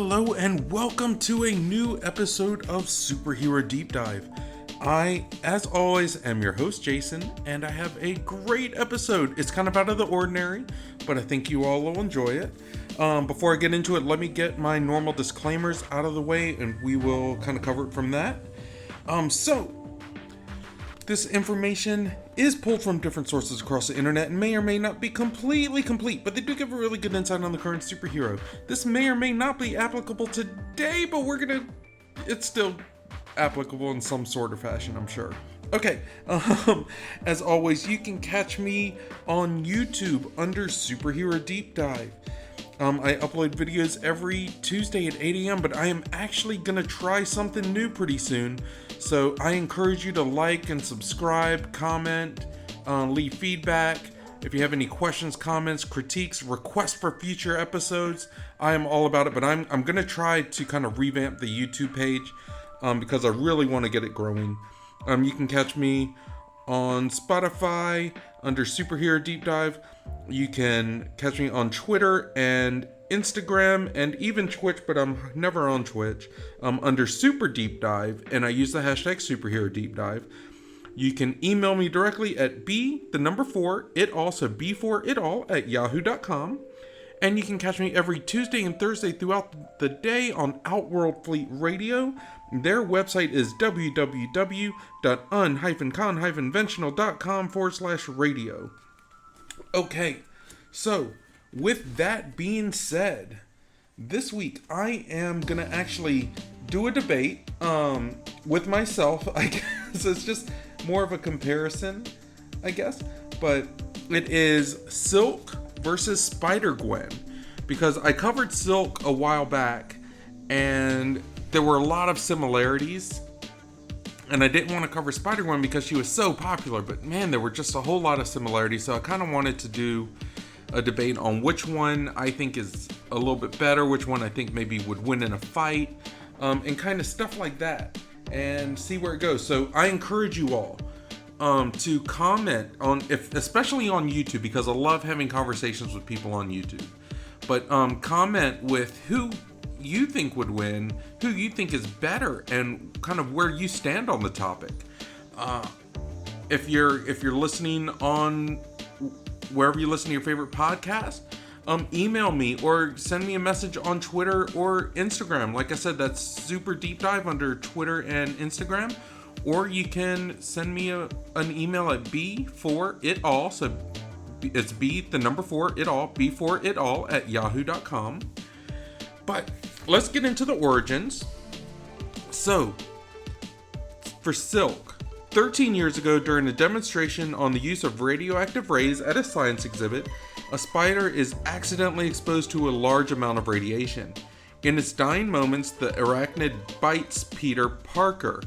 Hello and welcome to a new episode of Superhero Deep Dive. I, as always, am your host Jason, and I have a great episode. It's kind of out of the ordinary, but I think you all will enjoy it. Before I get into it, let me get my normal disclaimers out of the way, and we will kind of cover it from that. This information is pulled from different sources across the internet and may or may not be completely complete, but they do give a really good insight on the current superhero. This may or may not be applicable today, but it's still applicable in some sort of fashion, I'm sure. Okay, as always, you can catch me on YouTube under Superhero Deep Dive. I upload videos every Tuesday at 8 a.m., but I am actually going to try something new pretty soon. So I encourage you to like and subscribe, comment, leave feedback. If you have any questions, comments, critiques, requests for future episodes, I am all about it. But I'm going to try to kind of revamp the YouTube page because I really want to get it growing. You can catch me on Spotify under Superhero Deep Dive. You can catch me on Twitter and Instagram and even Twitch, but I'm never on Twitch, under Super Deep Dive, and I use the hashtag Superhero Deep Dive. You can email me directly at b4itall, so b4itall at yahoo.com. And you can catch me every Tuesday and Thursday throughout the day on Outworld Fleet Radio. Their website is www.un-con-ventional.com/radio. Okay, so with that being said, this week I am going to actually do a debate with myself. I guess it's just more of a comparison, I guess. But it is Silk versus Spider-Gwen, because I covered Silk a while back and there were a lot of similarities, and I didn't want to cover Spider-Gwen because she was so popular, but man, there were just a whole lot of similarities, so I kind of wanted to do a debate on which one I think is a little bit better, which one I think maybe would win in a fight, and kind of stuff like that, and see where it goes. So I encourage you all to comment on, especially on YouTube, because I love having conversations with people on YouTube. But comment with who you think would win, who you think is better, and kind of where you stand on the topic. If you're listening on wherever you listen to your favorite podcast, email me or send me a message on Twitter or Instagram. Like I said, that's Super Deep Dive under Twitter and Instagram. Or you can send me an email at b4itall, so it's b4itall, b4itall at yahoo.com. But let's get into the origins. So, for Silk, 13 years ago during a demonstration on the use of radioactive rays at a science exhibit, a spider is accidentally exposed to a large amount of radiation. In its dying moments, the arachnid bites Peter Parker.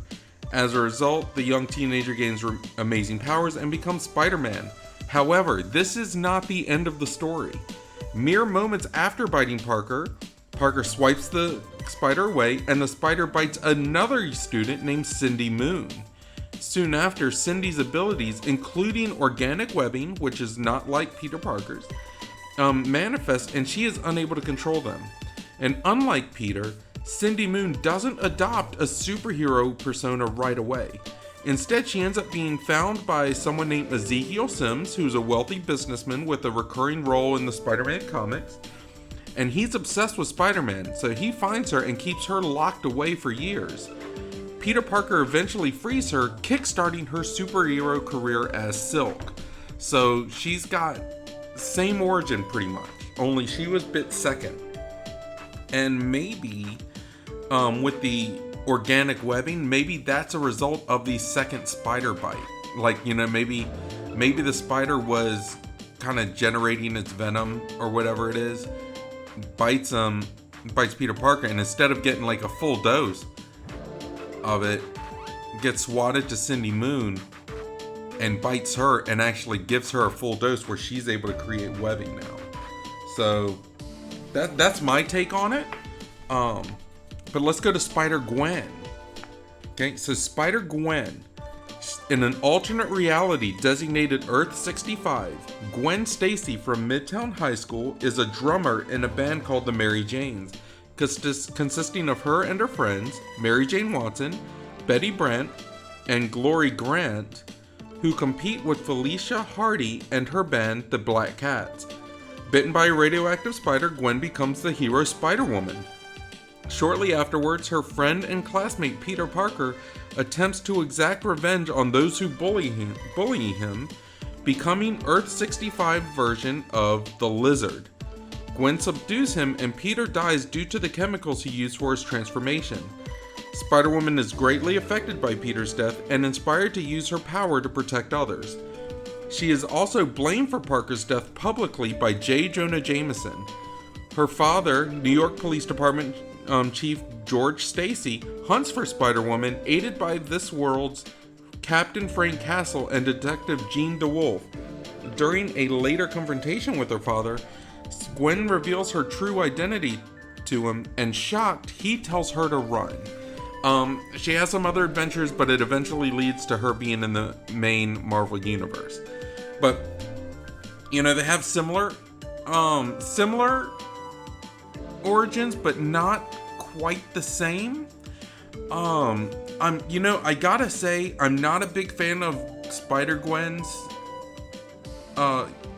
As a result, the young teenager gains amazing powers and becomes Spider-Man. However, this is not the end of the story. Mere moments after biting Parker swipes the spider away, and the spider bites another student named Cindy Moon. Soon after, Cindy's abilities, including organic webbing, which is not like Peter Parker's, manifest, and she is unable to control them. And unlike Peter, Cindy Moon doesn't adopt a superhero persona right away. Instead, she ends up being found by someone named Ezekiel Sims, who's a wealthy businessman with a recurring role in the Spider-Man comics. And he's obsessed with Spider-Man, so he finds her and keeps her locked away for years. Peter Parker eventually frees her, kickstarting her superhero career as Silk. So she's got the same origin pretty much, only she was bit second. And maybe with the organic webbing, maybe that's a result of the second spider bite. Like, maybe the spider was kind of generating its venom or whatever it is, bites Peter Parker, and instead of getting like a full dose of it, gets swatted to Cindy Moon and bites her and actually gives her a full dose where she's able to create webbing now. So that's my take on it. But let's go to Spider-Gwen. Okay, so Spider-Gwen, in an alternate reality designated Earth 65, Gwen Stacy from Midtown High School is a drummer in a band called the Mary Janes. consisting of her and her friends, Mary Jane Watson, Betty Brant, and Glory Grant, who compete with Felicia Hardy and her band, the Black Cats. Bitten by a radioactive spider, Gwen becomes the hero Spider-Woman. Shortly afterwards, her friend and classmate Peter Parker attempts to exact revenge on those who bully him, becoming Earth-65 version of the Lizard. Gwen subdues him and Peter dies due to the chemicals he used for his transformation. Spider-Woman is greatly affected by Peter's death and inspired to use her power to protect others. She is also blamed for Parker's death publicly by J. Jonah Jameson. Her father, New York Police Department Chief George Stacy, hunts for Spider-Woman, aided by this world's Captain Frank Castle and Detective Jean DeWolf. During a later confrontation with her father, Gwen reveals her true identity to him, and shocked, he tells her to run. She has some other adventures, but it eventually leads to her being in the main Marvel universe. But, you know, they have similar origins, but not quite the same. I gotta say, I'm not a big fan of Spider-Gwen's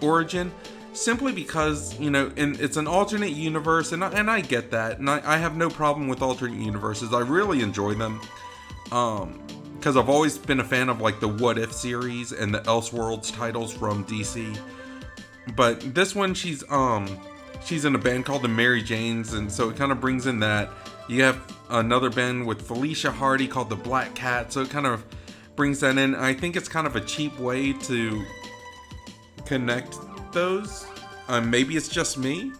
origin, simply because, it's an alternate universe, and I get that, and I have no problem with alternate universes. I really enjoy them, because I've always been a fan of, like, the What If series and the Elseworlds titles from DC. But this one, she's in a band called the Mary Janes, and so it kind of brings in that. You have another band with Felicia Hardy called the Black Cat, so it kind of brings that in. I think it's kind of a cheap way to connect those. Maybe it's just me,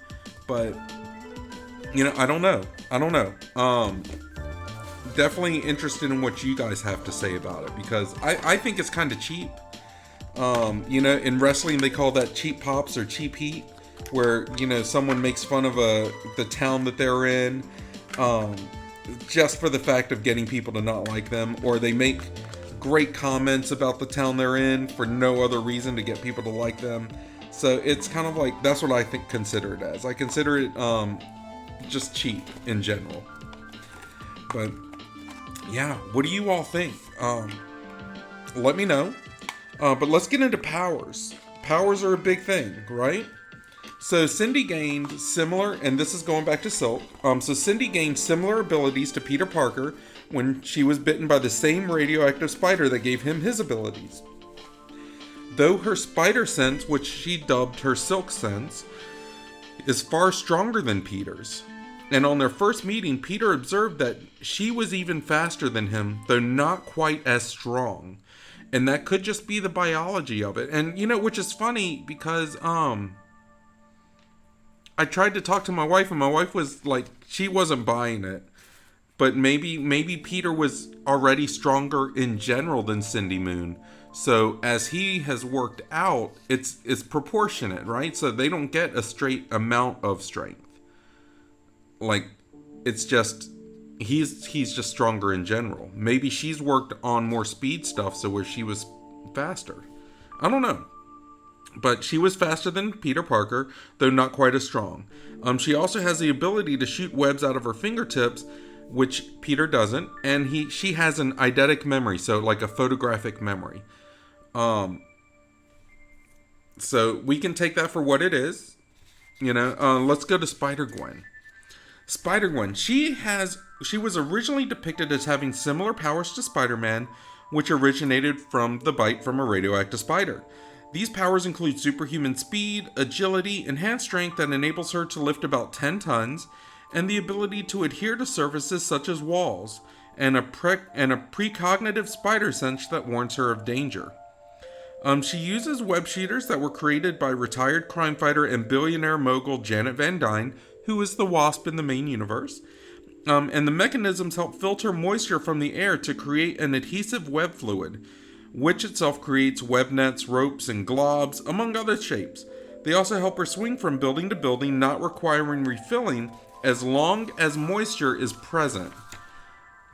but I don't know. Definitely interested in what you guys have to say about it, because I think it's kind of cheap. In wrestling they call that cheap pops or cheap heat, where someone makes fun of the town that they're in, just for the fact of getting people to not like them, or they make great comments about the town they're in for no other reason to get people to like them. So it's kind of like, that's what I consider it as. I consider it just cheap in general. But yeah, what do you all think? Let me know. But let's get into powers. Powers are a big thing, right? So Cindy gained similar, and this is going back to Silk. So Cindy gained similar abilities to Peter Parker when she was bitten by the same radioactive spider that gave him his abilities. Though her spider sense, which she dubbed her Silk sense, is far stronger than Peter's. And on their first meeting, Peter observed that she was even faster than him, though not quite as strong. And that could just be the biology of it. And, which is funny because, I tried to talk to my wife, and my wife was like, she wasn't buying it. But maybe Peter was already stronger in general than Cindy Moon. So as he has worked out, it's proportionate, right? So they don't get a straight amount of strength. Like, it's just, he's just stronger in general. Maybe she's worked on more speed stuff, so where she was faster. I don't know. But she was faster than Peter Parker, though not quite as strong. She also has the ability to shoot webs out of her fingertips, which Peter doesn't. And she has an eidetic memory, so like a photographic memory. So we can take that for what it is. Let's go to Spider-Gwen. Spider-Gwen, she was originally depicted as having similar powers to Spider-Man, which originated from the bite from a radioactive spider. These powers include superhuman speed, agility, enhanced strength that enables her to lift about 10 tons, and the ability to adhere to surfaces such as walls, and a precognitive spider sense that warns her of danger. She uses web shooters that were created by retired crime fighter and billionaire mogul Janet Van Dyne, who is the Wasp in the main universe. And the mechanisms help filter moisture from the air to create an adhesive web fluid, which itself creates web nets, ropes, and globs, among other shapes. They also help her swing from building to building, not requiring refilling as long as moisture is present.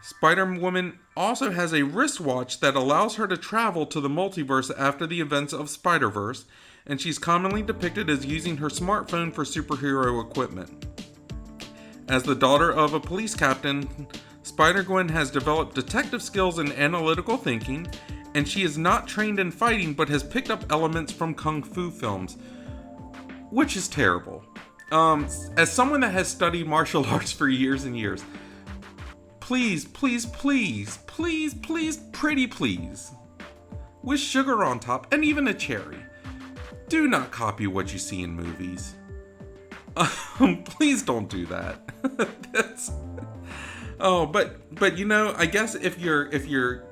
Spider-Woman also has a wristwatch that allows her to travel to the multiverse after the events of Spider-Verse, and she's commonly depicted as using her smartphone for superhero equipment. As the daughter of a police captain, Spider-Gwen has developed detective skills and analytical thinking, and she is not trained in fighting but has picked up elements from kung fu films, which is terrible. As someone that has studied martial arts for years and years, please, please, please, please, please, pretty please, with sugar on top and even a cherry, do not copy what you see in movies. Please don't do that. But you know, I guess if you're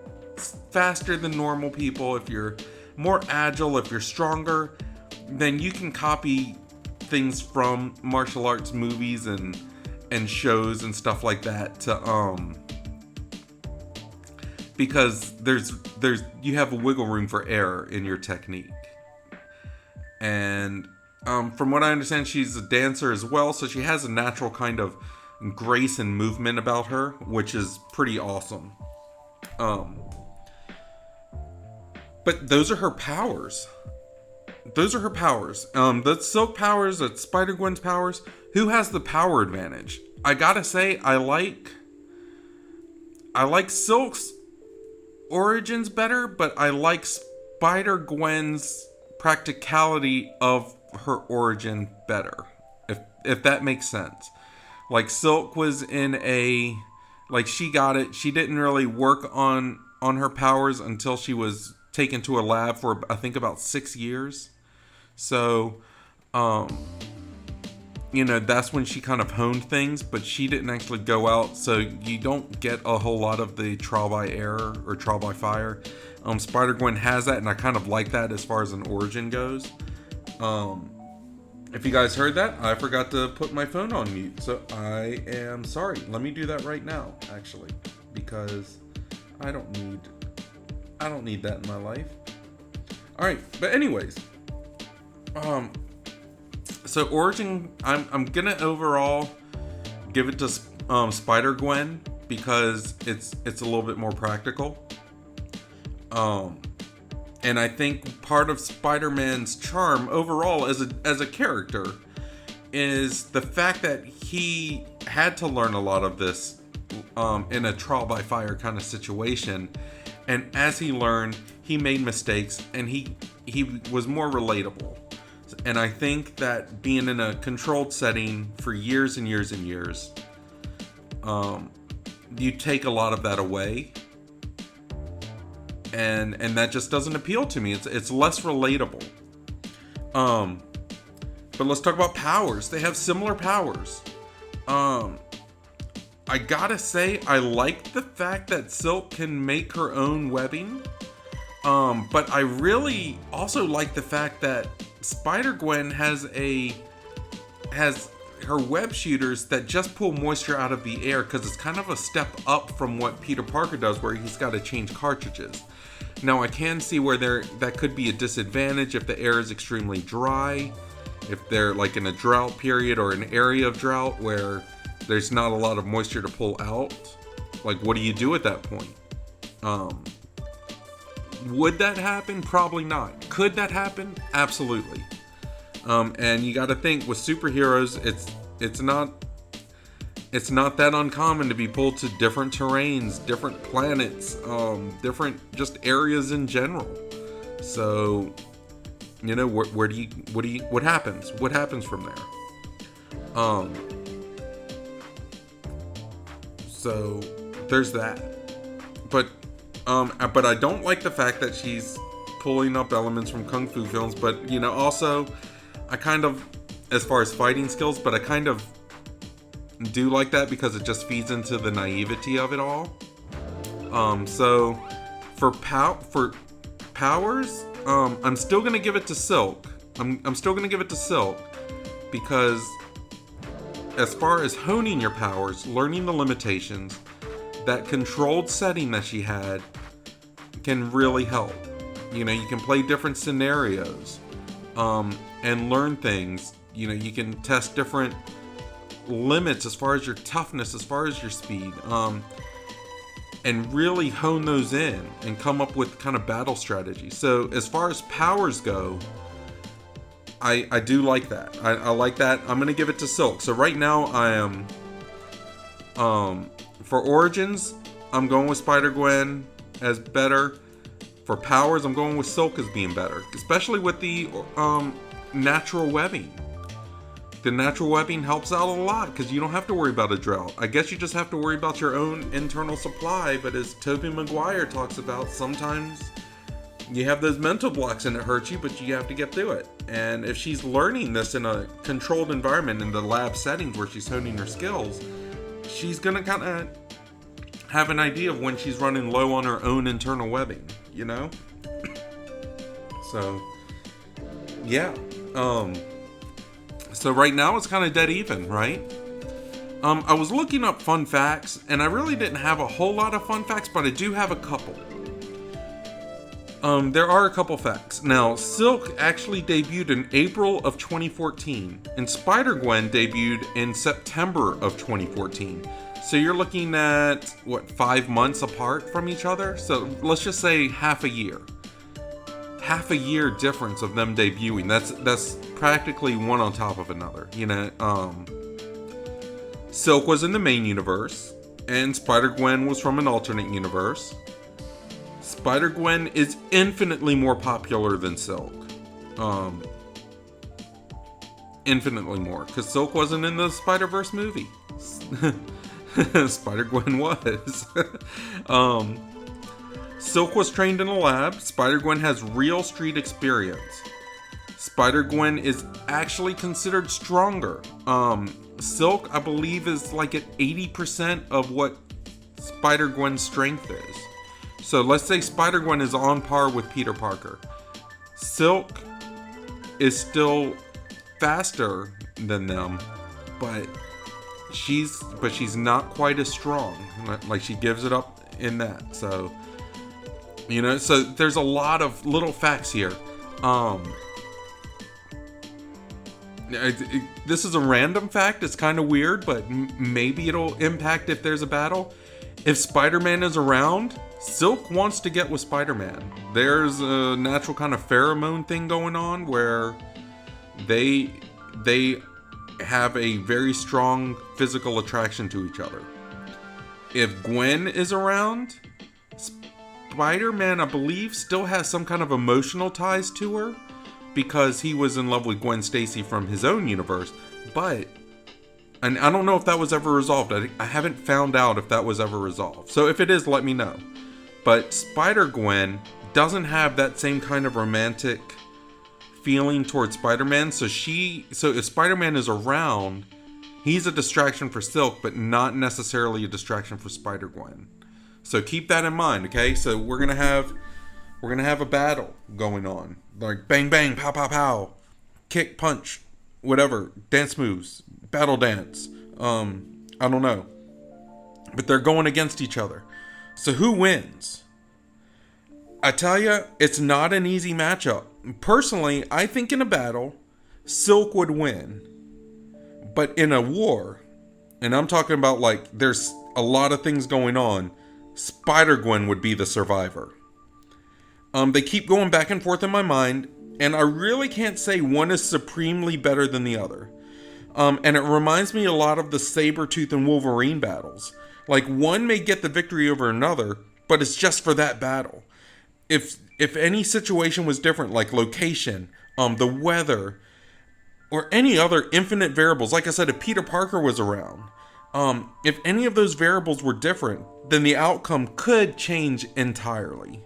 faster than normal people, if you're more agile, if you're stronger, then you can copy things from martial arts movies and shows and stuff like that to because there's you have a wiggle room for error in your technique. And from what I understand, she's a dancer as well, so she has a natural kind of grace and movement about her, which is pretty awesome. But those are her powers. The Silk powers, that's Spider-Gwen's powers. Who has the power advantage? I gotta say, I like Silk's origins better, but I like Spider-Gwen's practicality of her origin better, if that makes sense. Like, Silk was in a, like, she got it. She didn't really work on her powers until she was taken to a lab for, I think, about 6 years. So, you know, that's when she kind of honed things, but she didn't actually go out, so you don't get a whole lot of the trial by error or trial by fire. Spider-Gwen has that, and I kind of like that as far as an origin goes. If you guys heard that, I forgot to put my phone on mute, so I am sorry. Let me do that right now, actually, because I don't need that in my life. All right, but anyways, so origin, I'm gonna overall give it to Spider-Gwen because it's a little bit more practical. And I think part of Spider-Man's charm overall as a character is the fact that he had to learn a lot of this in a trial by fire kind of situation. And as he learned, he made mistakes, and he was more relatable. And I think that being in a controlled setting for years and years and years, you take a lot of that away. And that just doesn't appeal to me. It's less relatable. But let's talk about powers. They have similar powers. I gotta say, I like the fact that Silk can make her own webbing. But I really also like the fact that Spider-Gwen has her web shooters that just pull moisture out of the air, because it's kind of a step up from what Peter Parker does, where he's got to change cartridges. Now, I can see where that could be a disadvantage if the air is extremely dry, if they're like in a drought period or an area of drought where there's not a lot of moisture to pull out. Like, what do you do at that point? Would that happen? Probably not. Could that happen? Absolutely. And you got to think, with superheroes, it's not that uncommon to be pulled to different terrains, different planets, different just areas in general. So, you know, what happens? What happens from there? So there's that. But I don't like the fact that she's pulling up elements from kung fu films. But, you know, also, I kind of, as far as fighting skills, but I kind of do like that because it just feeds into the naivety of it all. So for powers, I'm still gonna give it to Silk. I'm still gonna give it to Silk because as far as honing your powers, learning the limitations, that controlled setting that she had can really help. You know, you can play different scenarios, and learn things. You know, you can test different limits as far as your toughness, as far as your speed, and really hone those in and come up with kind of battle strategies. So as far as powers go, I do like that. I like that. I'm going to give it to Silk. So right now I am For origins, I'm going with Spider-Gwen as better. For powers, I'm going with Silk as being better, especially with the natural webbing. The natural webbing helps out a lot because you don't have to worry about a drought. I guess you just have to worry about your own internal supply, but as Tobey Maguire talks about, sometimes you have those mental blocks and it hurts you, but you have to get through it. And if she's learning this in a controlled environment in the lab settings where she's honing her skills, she's going to kind of have an idea of when she's running low on her own internal webbing, you know? So, yeah. So right now it's kind of dead even, right? I was looking up fun facts, and I really didn't have a whole lot of fun facts, but I do have a couple. There are a couple facts. Now, Silk actually debuted in April of 2014, and Spider-Gwen debuted in September of 2014. So you're looking at, 5 months apart from each other? So let's just say half a year. Half a year difference of them debuting. That's practically one on top of another. You know, Silk was in the main universe, and Spider-Gwen was from an alternate universe. Spider-Gwen is infinitely more popular than Silk. Infinitely more, because Silk wasn't in the Spider-Verse movie. Spider-Gwen was. Silk was trained in a lab. Spider-Gwen has real street experience. Spider-Gwen is actually considered stronger. Silk, I believe, is like at 80% of what Spider-Gwen's strength is. So let's say Spider-Gwen is on par with Peter Parker. Silk is still faster than them, but she's not quite as strong. Like, she gives it up in that. So, you know, so there's a lot of little facts here. This is a random fact. It's kind of weird, but maybe it'll impact if there's a battle. If Spider-Man is around, Silk wants to get with Spider-Man. There's a natural kind of pheromone thing going on where they have a very strong physical attraction to each other. If Gwen is around, Spider-Man, I believe, still has some kind of emotional ties to her because he was in love with Gwen Stacy from his own universe. And I don't know if that was ever resolved. I haven't found out if that was ever resolved. So if it is, let me know. But Spider-Gwen doesn't have that same kind of romantic feeling towards Spider-Man. So if Spider-Man is around, he's a distraction for Silk, but not necessarily a distraction for Spider-Gwen. So keep that in mind, okay? So we're gonna have a battle going on. Like bang bang, pow pow pow, kick, punch, whatever, dance moves, battle dance. I don't know. But they're going against each other. So who wins? I tell you, it's not an easy matchup. Personally, I think in a battle, Silk would win. But in a war, and I'm talking about like there's a lot of things going on, Spider-Gwen would be the survivor. They keep going back and forth in my mind, and I really can't say one is supremely better than the other. And it reminds me a lot of the Sabretooth and Wolverine battles. Like, one may get the victory over another, but it's just for that battle. If any situation was different, like location, the weather, or any other infinite variables, like I said, if Peter Parker was around, if any of those variables were different, then the outcome could change entirely.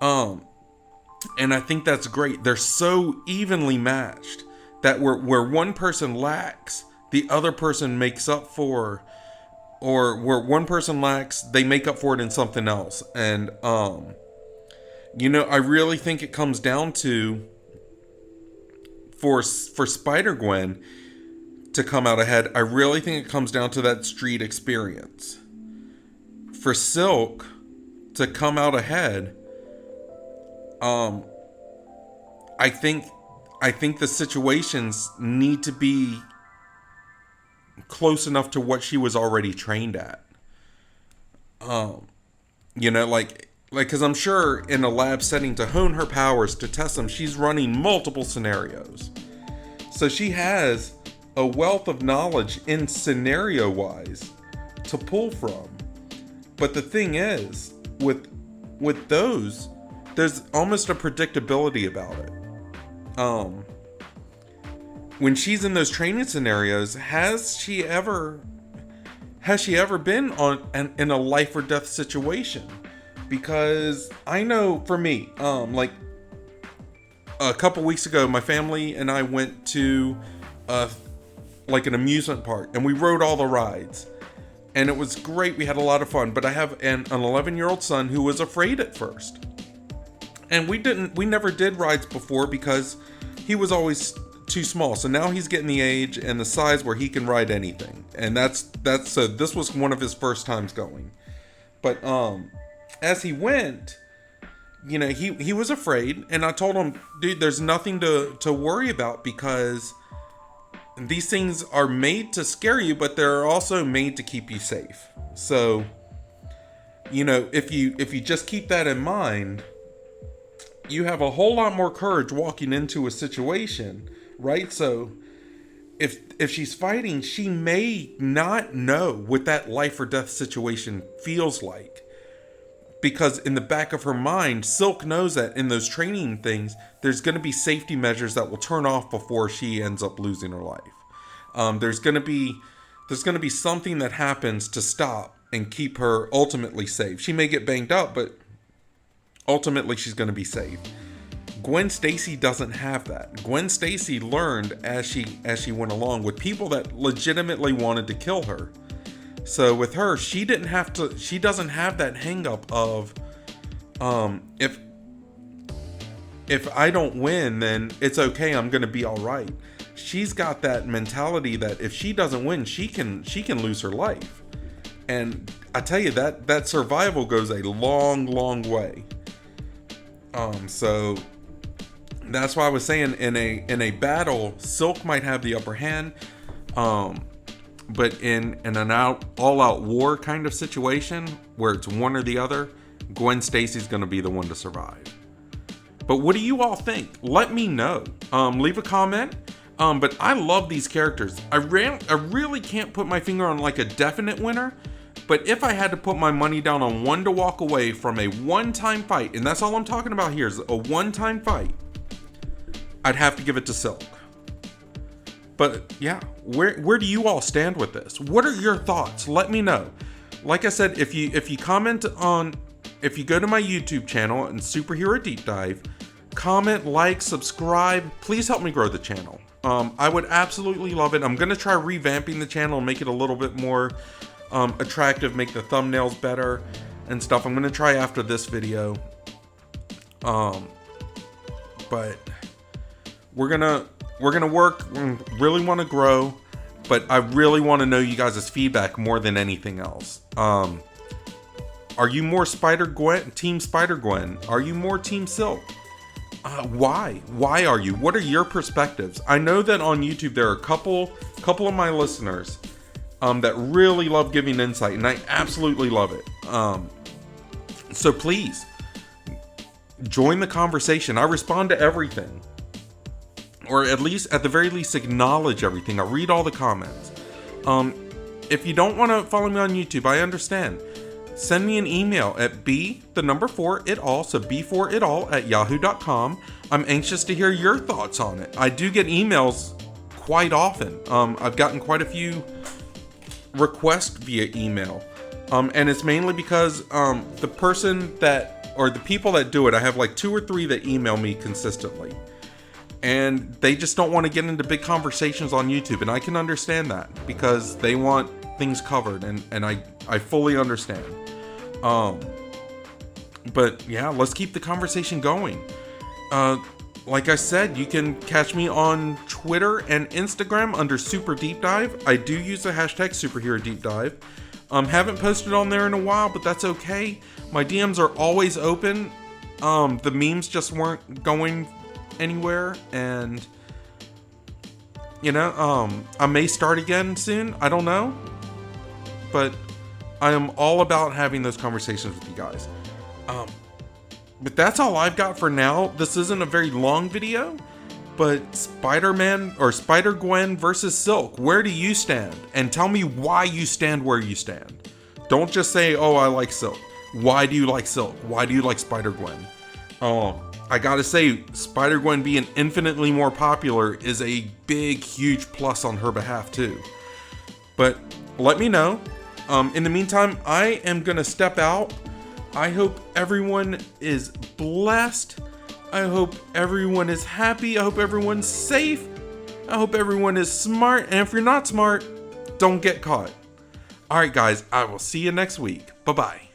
And I think that's great. They're so evenly matched that where one person lacks, the other person makes up for, or where one person lacks, they make up for it in something else. And, you know, I really think it comes down to, for Spider-Gwen to come out ahead, I really think it comes down to that street experience. For Silk to come out ahead, I think the situations need to be close enough to what she was already trained at. You know, like, because I'm sure in a lab setting to hone her powers, to test them, she's running multiple scenarios. So she has a wealth of knowledge in scenario-wise to pull from. But the thing is, with those, there's almost a predictability about it. When she's in those training scenarios, has she ever been in a life or death situation? Because I know for me, like a couple weeks ago, my family and I went to like an amusement park, and we rode all the rides, and it was great. We had a lot of fun. But I have an 11-year-old son who was afraid at first, and we never did rides before because he was always too small. So now he's getting the age and the size where he can ride anything, and that's so this was one of his first times going. But as he went, you know, he was afraid, and I told him, dude, there's nothing to worry about, because these things are made to scare you, but they're also made to keep you safe. So, you know, if you just keep that in mind, you have a whole lot more courage walking into a situation, right? So if she's fighting, she may not know what that life or death situation feels like. Because in the back of her mind, Silk knows that in those training things, there's going to be safety measures that will turn off before she ends up losing her life. There's going to be something that happens to stop and keep her ultimately safe. She may get banged up, but ultimately she's going to be safe. Gwen Stacy doesn't have that. Gwen Stacy learned as she went along with people that legitimately wanted to kill her. So with her, she doesn't have that hang up of, if I don't win, then it's okay, I'm going to be all right. She's got that mentality that if she doesn't win, she can lose her life. And I tell you, that survival goes a long, long way. So that's why I was saying in a battle, Silk might have the upper hand. But in an all-out war kind of situation where it's one or the other, Gwen Stacy's going to be the one to survive. But what do you all think? Let me know. Leave a comment. But I love these characters. I really can't put my finger on like a definite winner. But if I had to put my money down on one to walk away from a one-time fight, and that's all I'm talking about here is a one-time fight, I'd have to give it to Silk. But yeah, where do you all stand with this? What are your thoughts? Let me know. Like I said, if you comment on, if you go to my YouTube channel and Superhero Deep Dive, comment, like, subscribe. Please help me grow the channel. I would absolutely love it. I'm gonna try revamping the channel and make it a little bit more attractive, make the thumbnails better and stuff. I'm gonna try after this video. But we're gonna work, really want to grow, but I really want to know you guys' feedback more than anything else. Are you more Team Spider-Gwen? Are you more Team Silk? Why? Why are you? What are your perspectives? I know that on YouTube there are a couple of my listeners that really love giving insight, and I absolutely love it. So please, join the conversation. I respond to everything. Or at the very least, acknowledge everything. I read all the comments. If you don't want to follow me on YouTube, I understand. Send me an email at b4itall, so b4itall@yahoo.com. I'm anxious to hear your thoughts on it. I do get emails quite often. I've gotten quite a few requests via email. And it's mainly because the people that do it, I have like 2 or 3 that email me consistently. And they just don't want to get into big conversations on YouTube. And I can understand that because they want things covered. And I fully understand. But yeah, let's keep the conversation going. Like I said, you can catch me on Twitter and Instagram under Super Deep Dive. I do use the hashtag Superhero Deep Dive. Haven't posted on there in a while, but that's okay. My DMs are always open. The memes just weren't going anywhere, and I may start again soon. I don't know, but I am all about having those conversations with you guys. But that's all I've got for now. This isn't a very long video. But Spider-Man or Spider-Gwen versus Silk, where do you stand? And tell me why you stand where you stand. Don't just say, oh, I like Silk. Why do you like Silk? Why do you like Spider-Gwen? Oh, I gotta say, Spider-Gwen being infinitely more popular is a big, huge plus on her behalf too. But let me know. In the meantime, I am gonna step out. I hope everyone is blessed. I hope everyone is happy. I hope everyone's safe. I hope everyone is smart. And if you're not smart, don't get caught. All right, guys, I will see you next week. Bye-bye.